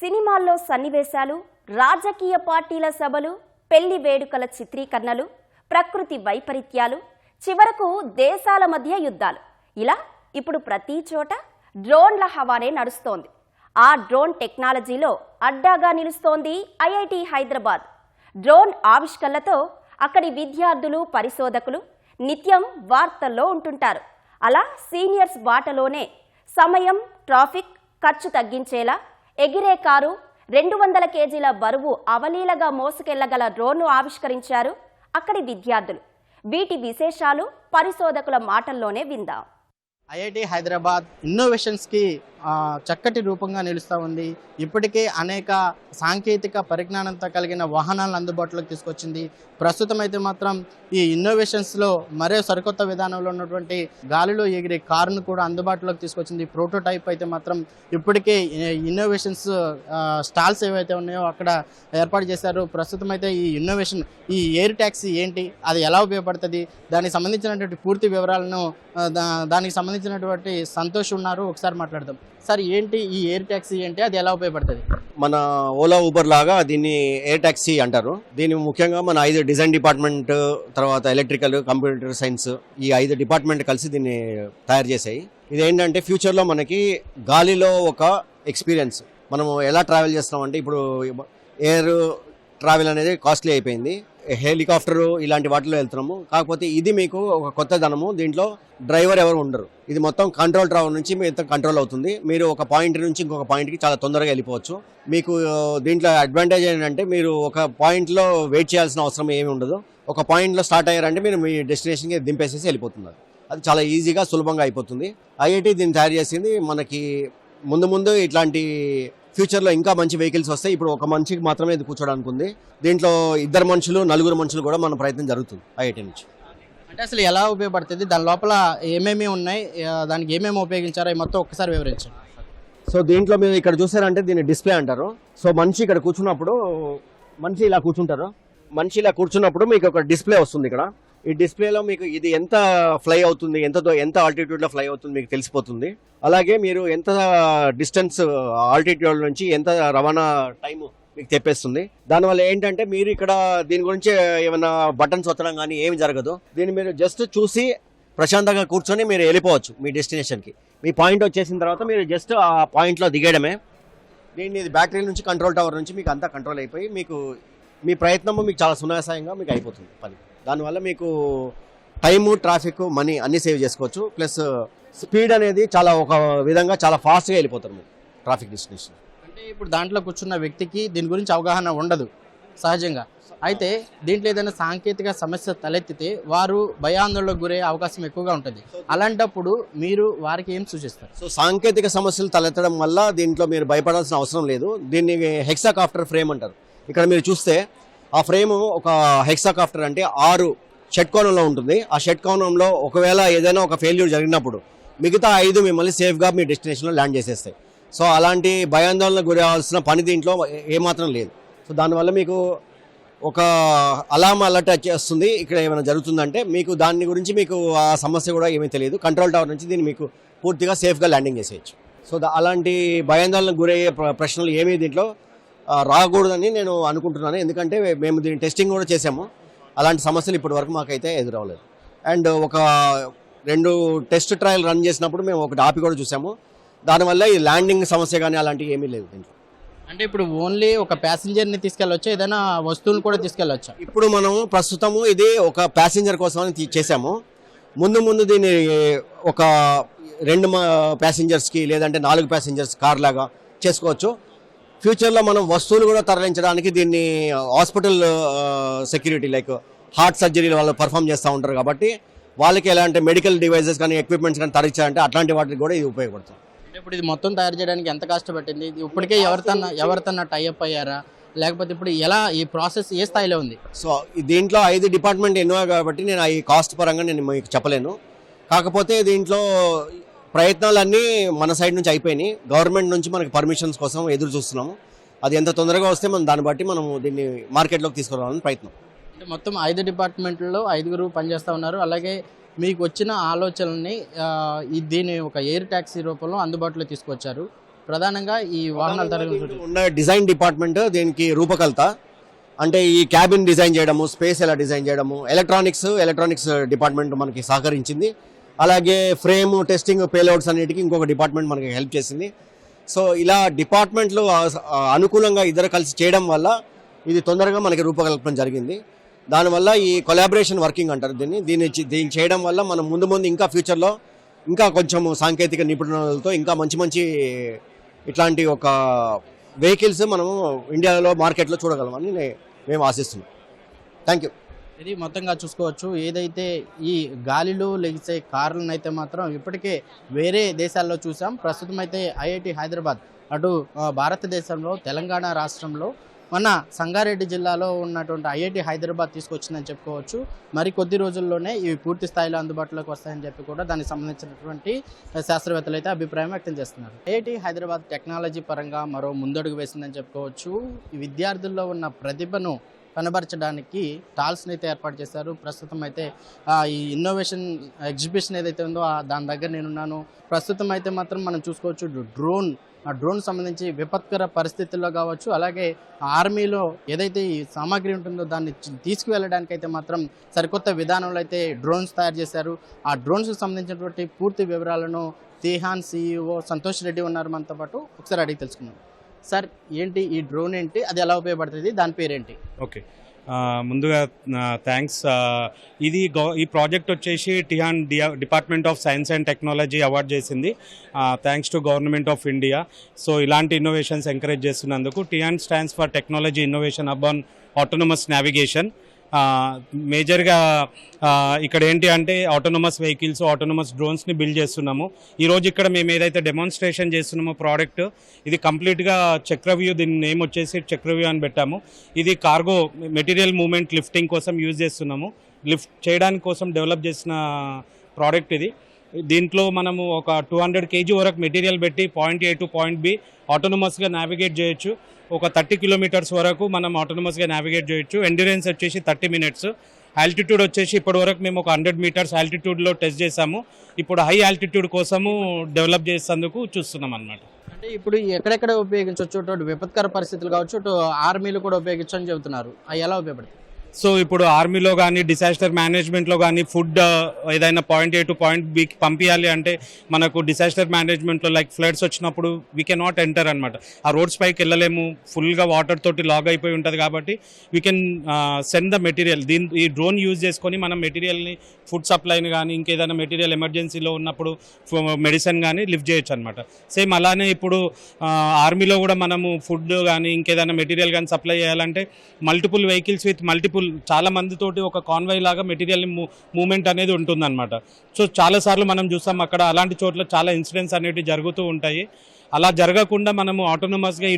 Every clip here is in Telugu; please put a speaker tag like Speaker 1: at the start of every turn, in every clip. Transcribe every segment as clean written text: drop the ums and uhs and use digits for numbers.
Speaker 1: సినిమాల్లో సన్నివేశాలు, రాజకీయ పార్టీల సభలు, పెళ్లి వేడుకల చిత్రీకరణలు, ప్రకృతి వైపరీత్యాలు, చివరకు దేశాల మధ్య యుద్ధాలు. ఇలా ఇప్పుడు ప్రతి చోట డ్రోన్ల హవానే నడుస్తోంది. ఆ డ్రోన్ టెక్నాలజీలో అడ్డాగా నిలుస్తోంది ఐఐటి హైదరాబాద్. డ్రోన్ ఆవిష్కరణలతో అక్కడి విద్యార్థులు, పరిశోధకులు నిత్యం వార్తల్లో ఉంటుంటారు. అలా సీనియర్స్ బాటలోనే సమయం, ట్రాఫిక్, ఖర్చు తగ్గించేలా ఎగిరే కారు, 200 కేజీల బరువు అవలీలగా మోసుకెళ్లగల డ్రోన్ను ఆవిష్కరించారు అక్కడి విద్యార్థులు. వీటి విశేషాలు పరిశోధకుల మాటల్లోనే విందాం.
Speaker 2: ఐఐటి హైదరాబాద్ ఇన్నోవేషన్స్కి చక్కటి రూపంగా నిలుస్తూ ఉంది. ఇప్పటికే అనేక సాంకేతిక పరిజ్ఞానంతో కలిగిన వాహనాలను అందుబాటులోకి తీసుకొచ్చింది. ప్రస్తుతం అయితే మాత్రం ఈ ఇన్నోవేషన్స్లో మరో సరికొత్త విధానంలో ఉన్నటువంటి గాలిలో ఎగిరే కారును కూడా అందుబాటులోకి తీసుకొచ్చింది. ప్రోటోటైప్ అయితే మాత్రం ఇప్పటికే ఇన్నోవేషన్స్ స్టాల్స్ ఏవైతే ఉన్నాయో అక్కడ ఏర్పాటు చేశారు. ప్రస్తుతం అయితే ఈ ఇన్నోవేషన్, ఈ ఎయిర్ ట్యాక్సీ ఏంటి, అది ఎలా ఉపయోగపడుతుంది, దానికి సంబంధించినటువంటి పూర్తి వివరాలను దానికి సంబంధించినటువంటి సంతోష్ ఉన్నారు, ఒకసారి మాట్లాడదాం. సార్, ఏంటి ఈ ఎయిర్ ట్యాక్సీ ఏంటి, అది ఎలా ఉపయోగపడుతుంది?
Speaker 3: మన ఓలా ఊబర్ లాగా దీన్ని ఎయిర్ ట్యాక్సీ అంటారు. దీన్ని ముఖ్యంగా మన 5 డిజైన్ డిపార్ట్మెంట్, తర్వాత ఎలక్ట్రికల్, కంప్యూటర్ సైన్స్, ఈ 5 డిపార్ట్మెంట్ కలిసి దీన్ని తయారు చేశాయి. ఇది ఏంటంటే ఫ్యూచర్లో మనకి గాలిలో ఒక ఎక్స్పీరియన్స్, మనము ఎలా ట్రావెల్ చేస్తామంటే ఇప్పుడు ఎయిర్ ట్రావెల్ అనేది కాస్ట్లీ అయిపోయింది. హెలికాప్టర్ ఇలాంటి వాటిలో వెళ్తున్నాము. కాకపోతే ఇది మీకు ఒక కొత్త ధనము. దీంట్లో డ్రైవర్ ఎవరు ఉండరు. ఇది మొత్తం కంట్రోల్ టవర్ నుంచి మీతో కంట్రోల్ అవుతుంది. మీరు ఒక పాయింట్ నుంచి ఇంకొక పాయింట్కి చాలా తొందరగా వెళ్ళిపోవచ్చు. మీకు దీంట్లో అడ్వాంటేజ్ ఏంటంటే మీరు ఒక పాయింట్లో వెయిట్ చేయాల్సిన అవసరం ఏమి ఉండదు. ఒక పాయింట్లో స్టార్ట్ అయ్యారంటే మీరు మీ డెస్టినేషన్కి దింపేసేసి వెళ్ళిపోతున్నారు. అది చాలా ఈజీగా, సులభంగా అయిపోతుంది. ఐఐటి దీన్ని తయారు చేసింది. మనకి ముందు ఇట్లాంటి ఫ్యూచర్లో ఇంకా మంచి వెహికల్స్ వస్తాయి. ఇప్పుడు ఒక మనిషికి మాత్రమే ఇది కూర్చోడానికి ఉంది. దీంట్లో 2 మనుషులు, 4 మనుషులు కూడా మన ప్రయత్నం జరుగుతుంది ఐఐటి నుంచి.
Speaker 2: అంటే అసలు ఎలా ఉపయోగపడుతుంది, దాని లోపల ఏమేమి ఉన్నాయి, దానికి ఏమేమి ఉపయోగించారో మొత్తం ఒక్కసారి వివరించండి.
Speaker 3: సో దీంట్లో మీరు ఇక్కడ చూసారంటే దీన్ని డిస్ప్లే అంటారు. సో మనిషి ఇక్కడ కూర్చున్నప్పుడు, మనిషి ఇలా కూర్చున్నప్పుడు మీకు ఒక డిస్ప్లే వస్తుంది. ఇక్కడ ఈ డిస్ప్లేలో మీకు ఇది ఎంత ఫ్లై అవుతుంది, ఎంత ఆల్టిట్యూడ్లో ఫ్లై అవుతుంది మీకు తెలిసిపోతుంది. అలాగే మీరు ఎంత డిస్టెన్స్ ఆల్టిట్యూడ్ నుంచి ఎంత రవాణా టైం మీకు తెప్పేస్తుంది. దానివల్ల ఏంటంటే మీరు ఇక్కడ దీని గురించి ఏమైనా బటన్స్ ఒత్తడం కానీ ఏమి జరగదు. దీన్ని మీరు జస్ట్ చూసి ప్రశాంతంగా కూర్చొని మీరు వెళ్ళిపోవచ్చు మీ డెస్టినేషన్కి. మీ పాయింట్ వచ్చేసిన తర్వాత మీరు జస్ట్ ఆ పాయింట్లో దిగేయడమే. దీన్ని బ్యాటరీ నుంచి, కంట్రోల్ టవర్ నుంచి మీకు అంతా కంట్రోల్ అయిపోయి మీకు మీ ప్రయత్నము మీకు చాలా సునాయాసంగా మీకు అయిపోతుంది పని. దానివల్ల మీకు టైము, ట్రాఫిక్, మనీ అన్నీ సేవ్ చేసుకోవచ్చు. ప్లస్ స్పీడ్ అనేది చాలా ఒక విధంగా చాలా ఫాస్ట్గా వెళ్ళిపోతారు మీరు ట్రాఫిక్ డెస్టినేషన్.
Speaker 2: అంటే ఇప్పుడు దాంట్లో కూర్చున్న వ్యక్తికి దీని గురించి అవగాహన ఉండదు సహజంగా. అయితే దీంట్లో ఏదైనా సాంకేతిక సమస్య తలెత్తితే వారు భయాందోళనకు గురే అవకాశం ఎక్కువగా ఉంటుంది. అలాంటప్పుడు మీరు వారికి ఏం సూచిస్తారు?
Speaker 3: సో సాంకేతిక సమస్యలు తలెత్తడం వల్ల దీంట్లో మీరు భయపడాల్సిన అవసరం లేదు. దీన్ని హెక్సాకాప్టర్ ఫ్రేమ్ అంటారు. ఇక్కడ మీరు చూస్తే ఆ ఫ్రేమ్ ఒక హెక్సాకాప్టర్ అంటే 6 షట్కోణంలో ఉంటుంది. ఆ షట్కోణంలో ఒకవేళ ఏదైనా ఒక ఫెయిల్యూర్ జరిగినప్పుడు మిగతా 5 మిమ్మల్ని సేఫ్గా మీ డెస్టినేషన్లో ల్యాండ్ చేసేస్తాయి. సో అలాంటి భయాందోళనకు గురి అవ్వాల్సిన పని దీంట్లో ఏమాత్రం లేదు. సో దానివల్ల మీకు ఒక అలారం అలర్ట్ వచ్చేస్తుంది. ఇక్కడ ఏమైనా జరుగుతుందంటే మీకు దాని గురించి మీకు ఆ సమస్య కూడా ఏమీ తెలియదు. కంట్రోల్ టవర్ నుంచి దీన్ని మీకు పూర్తిగా సేఫ్గా ల్యాండింగ్ చేసేయచ్చు. సో అలాంటి భయాందోళనకు గురయ్యే ప్రశ్నలు ఏమీ దీంట్లో రాకూడదని నేను అనుకుంటున్నాను. ఎందుకంటే మేము దీన్ని టెస్టింగ్ కూడా చేసాము. అలాంటి సమస్యలు ఇప్పటి వరకు మాకైతే ఎదురవ్వలేదు. అండ్ ఒక 2 టెస్ట్ ట్రయల్ రన్ చేసినప్పుడు మేము ఒకటి ఆపి కూడా చూసాము. దానివల్ల ఈ ల్యాండింగ్ సమస్య కానీ అలాంటివి ఏమీ లేదు దీంట్లో.
Speaker 2: అంటే ఇప్పుడు ఓన్లీ ఒక ప్యాసింజర్ని తీసుకెళ్ళొచ్చా, ఏదైనా వస్తువులు కూడా తీసుకెళ్ళొచ్చా?
Speaker 3: ఇప్పుడు మనము ప్రస్తుతము ఇది ఒక ప్యాసింజర్ కోసమని చేసాము. ముందు దీన్ని ఒక 2 ప్యాసింజర్స్కి లేదంటే 4 ప్యాసింజర్స్ కార్ లాగా చేసుకోవచ్చు. ఫ్యూచర్లో మనం వస్తువులు కూడా తరలించడానికి దీన్ని హాస్పిటల్ సెక్యూరిటీ, లైక్ హార్ట్ సర్జరీలు వాళ్ళు పర్ఫామ్ చేస్తూ ఉంటారు కాబట్టి వాళ్ళకి ఎలాంటి మెడికల్ డివైజెస్ కానీ ఎక్విప్మెంట్స్ కానీ తరలించాలంటే అట్లాంటి వాటికి కూడా ఇది ఉపయోగపడుతుంది.
Speaker 2: ఇప్పుడు ఇది మొత్తం తయారు చేయడానికి ఎంత కష్టపట్టింది? ఇప్పటికే ఎవరితోన్నా టైఅప్ అయ్యారా, లేకపోతే ఇప్పుడు ఎలా ఈ ప్రాసెస్ ఏ స్థాయిలో ఉంది?
Speaker 3: సో దీంట్లో 5 డిపార్ట్మెంట్ ఎన్నో కాబట్టి నేను ఈ కాస్ట్ పరంగా నేను మీకు చెప్పలేను. కాకపోతే దీంట్లో ప్రయత్నాలన్నీ మన సైడ్ నుంచి అయిపోయినాయి. గవర్నమెంట్ నుంచి మనకి పర్మిషన్స్ కోసం ఎదురు చూస్తున్నాము. అది ఎంత తొందరగా వస్తే మనం దాన్ని బట్టి మనం దీన్ని మార్కెట్లోకి తీసుకురావాలని ప్రయత్నం.
Speaker 2: అంటే మొత్తం 5 డిపార్ట్మెంట్లలో 5 పనిచేస్తూ ఉన్నారు. అలాగే మీకు వచ్చిన ఆలోచనల్ని దీన్ని ఒక ఎయిర్ ట్యాక్సీ రూపంలో అందుబాటులో తీసుకొచ్చారు. ప్రధానంగా ఈ వాహనాల తరగతి
Speaker 3: ఉన్న డిజైన్ డిపార్ట్మెంట్ దీనికి రూపకల్త అంటే ఈ క్యాబిన్ డిజైన్ చేయడము, స్పేస్ ఎలా డిజైన్ చేయడము, ఎలక్ట్రానిక్స్ డిపార్ట్మెంట్ మనకి సహకరించింది. అలాగే ఫ్రేమ్ టెస్టింగ్, పేలోడ్స్ అన్నిటికీ ఇంకొక డిపార్ట్మెంట్ మనకి హెల్ప్ చేసింది. సో ఇలా డిపార్ట్మెంట్లు అనుకూలంగా ఇద్దరు కలిసి చేయడం వల్ల ఇది తొందరగా మనకి రూపకల్పన జరిగింది. దానివల్ల ఈ కొలాబరేషన్ వర్కింగ్ అంటారు దీన్ని చేయడం వల్ల మనం ముందు ఇంకా ఫ్యూచర్లో ఇంకా కొంచెం సాంకేతిక నిపుణులతో ఇంకా మంచి ఇట్లాంటి ఒక వెహికల్స్ మనము ఇండియాలో మార్కెట్లో చూడగలమని మేము ఆశిస్తున్నాం. Thank you.
Speaker 2: ఇది మొత్తంగా చూసుకోవచ్చు. ఏదైతే ఈ గాలిలో లెగిసే కార్లను అయితే మాత్రం ఇప్పటికే వేరే దేశాల్లో చూసాం. ప్రస్తుతం అయితే ఐఐటి హైదరాబాద్ అటు భారతదేశంలో తెలంగాణ రాష్ట్రంలో మన సంగారెడ్డి జిల్లాలో ఉన్నటువంటి ఐఐటి హైదరాబాద్ తీసుకొచ్చిందని చెప్పుకోవచ్చు. మరి కొద్ది రోజుల్లోనే ఇవి పూర్తి స్థాయిలో అందుబాటులోకి వస్తాయని చెప్పి కూడా దానికి సంబంధించినటువంటి శాస్త్రవేత్తలు అయితే అభిప్రాయం వ్యక్తం చేస్తున్నారు. ఐఐటి హైదరాబాద్ టెక్నాలజీ పరంగా మరో ముందడుగు వేసిందని చెప్పుకోవచ్చు. ఈ విద్యార్థుల్లో ఉన్న ప్రతిభను కనబరచడానికి టాల్స్ని అయితే ఏర్పాటు చేశారు. ప్రస్తుతం అయితే ఈ ఇన్నోవేషన్ ఎగ్జిబిషన్ ఏదైతే ఉందో దాని దగ్గర నేనున్నాను. ప్రస్తుతం అయితే మాత్రం మనం చూసుకోవచ్చు డ్రోన్ సంబంధించి విపత్కర పరిస్థితుల్లో కావచ్చు, అలాగే ఆర్మీలో ఏదైతే ఈ సామాగ్రి ఉంటుందో దాన్ని తీసుకువెళ్ళడానికి అయితే మాత్రం సరికొత్త విధానంలో అయితే డ్రోన్స్ తయారు చేశారు. ఆ డ్రోన్స్కి సంబంధించినటువంటి పూర్తి వివరాలను తిహాన్ CEO సంతోష్ రెడ్డి ఉన్నారు మనతో పాటు. ఒకసారి అడిగి తెలుసుకుందాం. సార్, ఏంటి ఈ డ్రోన్, ఏంటి అది ఎలా ఉపయోగపడుతుంది, దాని పేరేంటి?
Speaker 4: ఓకే, ముందుగా థ్యాంక్స్. ఈ ప్రాజెక్ట్ వచ్చేసి TiHAN department of science and technology award చేసింది. Thanks to government of India. So ఇలాంటి ఇన్నోవేషన్స్ ఎంకరేజ్ చేస్తున్నందుకు. TiHAN stands for technology innovation hub on autonomous navigation. మేజర్గా ఇక్కడ ఏంటి అంటే ఆటోనమస్ వెహికల్స్, ఆటోనమస్ డ్రోన్స్ని బిల్డ్ చేస్తున్నాము. ఈరోజు ఇక్కడ మేము ఏదైతే డెమాన్స్ట్రేషన్ చేస్తున్నామో ప్రోడక్ట్, ఇది కంప్లీట్గా చక్రవ్యూ, దీని నేమ్ వచ్చేసి చక్రవ్యూ అని పెట్టాము. ఇది కార్గో మెటీరియల్ మూవ్మెంట్ లిఫ్టింగ్ కోసం యూజ్ చేస్తున్నాము. లిఫ్ట్ చేయడానికి కోసం డెవలప్ చేసిన ప్రోడక్ట్ ఇది. దీంట్లో మనము ఒక 200 kg వరకు మెటీరియల్ పెట్టి point A to point B ఆటోనమస్గా నావిగేట్ చేయొచ్చు. ఒక 30 kilometers వరకు మనం ఆటోనమస్గా నావిగేట్ చేయొచ్చు. ఎండ్యూరెన్స్ వచ్చేసి 30 minutes. ఆల్టిట్యూడ్ వచ్చేసి ఇప్పటి వరకు మేము ఒక 100 meters ఆల్టిట్యూడ్లో టెస్ట్ చేసాము. ఇప్పుడు హై ఆల్టిట్యూడ్ కోసము డెవలప్ చేసేందుకు చూస్తున్నాం అన్నమాట.
Speaker 2: అంటే ఇప్పుడు ఎక్కడెక్కడ ఉపయోగించవచ్చు? విపత్కర పరిస్థితులు కావచ్చు, ఆర్మీలు కూడా ఉపయోగించు అని చెబుతున్నారు. అవి ఎలా ఉపయోగపడుతుంది?
Speaker 4: సో ఇప్పుడు ఆర్మీలో కానీ, డిసాస్టర్ మేనేజ్మెంట్లో కానీ, ఫుడ్ ఏదైనా point A to point B పంపించాలి అంటే మనకు డిసాస్టర్ మేనేజ్మెంట్లో లైక్ ఫ్లడ్స్ వచ్చినప్పుడు వీ కెన్ నాట్ ఎంటర్ అనమాట. ఆ రోడ్స్ పైకి వెళ్ళలేము, ఫుల్గా వాటర్ తోటి లాగ్ అయిపోయి ఉంటుంది. కాబట్టి we can send the material. ఈ డ్రోన్ యూజ్ చేసుకొని మనం మెటీరియల్ని, ఫుడ్ సప్లైని కానీ, ఇంకేదైనా మెటీరియల్ ఎమర్జెన్సీలో ఉన్నప్పుడు మెడిసిన్ కానీ లిఫ్ట్ చేయొచ్చు అనమాట. సేమ్ అలానే ఇప్పుడు ఆర్మీలో కూడా మనము ఫుడ్ కానీ, ఇంకేదైనా మెటీరియల్ కానీ సప్లై చేయాలంటే మల్టిపుల్ వెహికల్స్ విత్ మల్టిపుల్ చాలా మందితోటి ఒక కాన్వాయ్ లాగా మెటీరియల్ మూవ్మెంట్ అనేది ఉంటుందన్నమాట. సో చాలాసార్లు మనం చూస్తాం అక్కడ అలాంటి చోట్ల చాలా ఇన్సిడెంట్స్ అనేవి జరుగుతూ ఉంటాయి. అలా జరగకుండా మనము ఆటోనమస్గా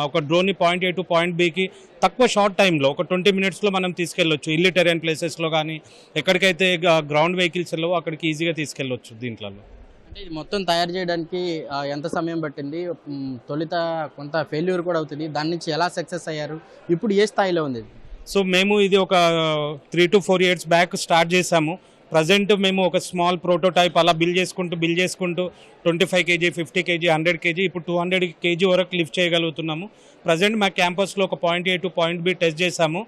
Speaker 4: ఒక డ్రోన్ని పాయింట్ A టు పాయింట్ Bకి తక్కువ షార్ట్ టైంలో ఒక 20 minutesలో మనం తీసుకెళ్ళొచ్చు. ఇల్లి టెరెన్ ప్లేసెస్లో కానీ, ఎక్కడికైతే గ్రౌండ్ వెహికల్స్ వెళ్ళవో అక్కడికి ఈజీగా తీసుకెళ్ళొచ్చు. దీంట్లో
Speaker 2: అంటే ఇది మొత్తం తయారు చేయడానికి ఎంత సమయం పట్టింది? తొలుత కొంత ఫెయిల్యూర్ కూడా అవుతుంది. దాని నుంచి ఎలా సక్సెస్ అయ్యారు? ఇప్పుడు ఏ స్థాయిలో ఉంది?
Speaker 4: సో మేము ఇది ఒక 3 to 4 years బ్యాక్ స్టార్ట్ చేసాము. ప్రజెంట్ మేము ఒక స్మాల్ ప్రోటోటైప్ అలా బిల్డ్ చేసుకుంటూ 25 kg, 50 kg, 100 kg, ఇప్పుడు 200 kg వరకు లిఫ్ట్ చేయగలుగుతున్నాము. ప్రజెంట్ మా క్యాంపస్లో ఒక point A to point B test చేసాము.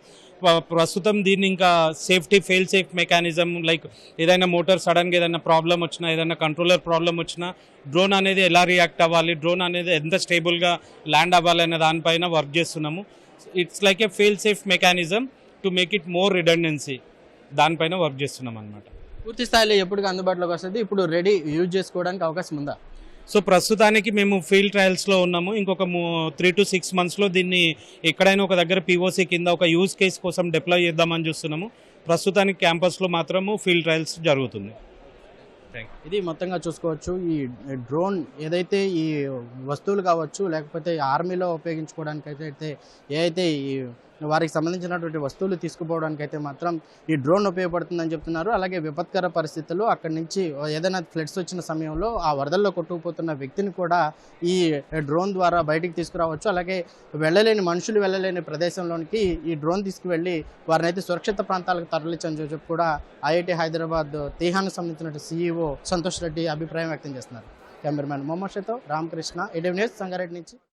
Speaker 4: ప్రస్తుతం దీన్ని ఇంకా safety fail safe mechanism, like ఏదైనా మోటార్ సడన్గా ఏదైనా ప్రాబ్లం వచ్చినా, ఏదైనా కంట్రోలర్ ప్రాబ్లం వచ్చినా డ్రోన్ అనేది ఎలా రియాక్ట్ అవ్వాలి, డ్రోన్ అనేది ఎంత స్టేబుల్గా ల్యాండ్ అవ్వాలి అనే దానిపైన వర్క్ చేస్తున్నాము. It's like A fail safe mechanism to make it more redundancy, దానిపైన వర్క్ చేస్తున్నాం అనమాట.
Speaker 2: పూర్తి స్థాయిలో ఎప్పటికి అందుబాటులోకి వస్తుంది? ఇప్పుడు రెడీ యూజ్ చేసుకోవడానికి అవకాశం ఉందా?
Speaker 4: సో ప్రస్తుతానికి మేము ఫీల్డ్ ట్రయల్స్లో ఉన్నాము. ఇంకొక 3 to 6 monthsలో దీన్ని ఎక్కడైనా ఒక దగ్గర POC కింద ఒక యూజ్ కేస్ కోసం డిప్లాయ్ చేద్దామని చూస్తున్నాము. ప్రస్తుతానికి క్యాంపస్లో మాత్రము ఫీల్డ్ ట్రయల్స్ జరుగుతుంది.
Speaker 2: ఇది మొత్తంగా చూసుకోవచ్చు. ఈ డ్రోన్ ఏదైతే ఈ వస్తువులు కావచ్చు, లేకపోతే ఆర్మీలో ఉపయోగించుకోవడానికి అయితే ఏదైతే ఈ వారికి సంబంధించినటువంటి వస్తువులు తీసుకుపోవడానికి అయితే మాత్రం ఈ డ్రోన్ ఉపయోగపడుతుందని చెప్తున్నారు. అలాగే విపత్కర పరిస్థితుల్లో అక్కడి నుంచి ఏదైనా ఫ్లడ్స్ వచ్చిన సమయంలో ఆ వరదల్లో కొట్టుకుపోతున్న వ్యక్తిని కూడా ఈ డ్రోన్ ద్వారా బయటికి తీసుకురావచ్చు. అలాగే మనుషులు వెళ్ళలేని ప్రదేశంలోనికి ఈ డ్రోన్ తీసుకువెళ్ళి వారిని అయితే సురక్షిత ప్రాంతాలకు తరలించని చెప్పి కూడా ఐఐటి హైదరాబాద్ తిహాన్కి సంబంధించిన CEO సంతోష్ రెడ్డి అభిప్రాయం వ్యక్తం చేస్తున్నారు. కెమెరామెన్ మొహమ్మద్ షతో రామకృష్ణ, ఈటీవీ న్యూస్, సంగారెడ్డి నుంచి.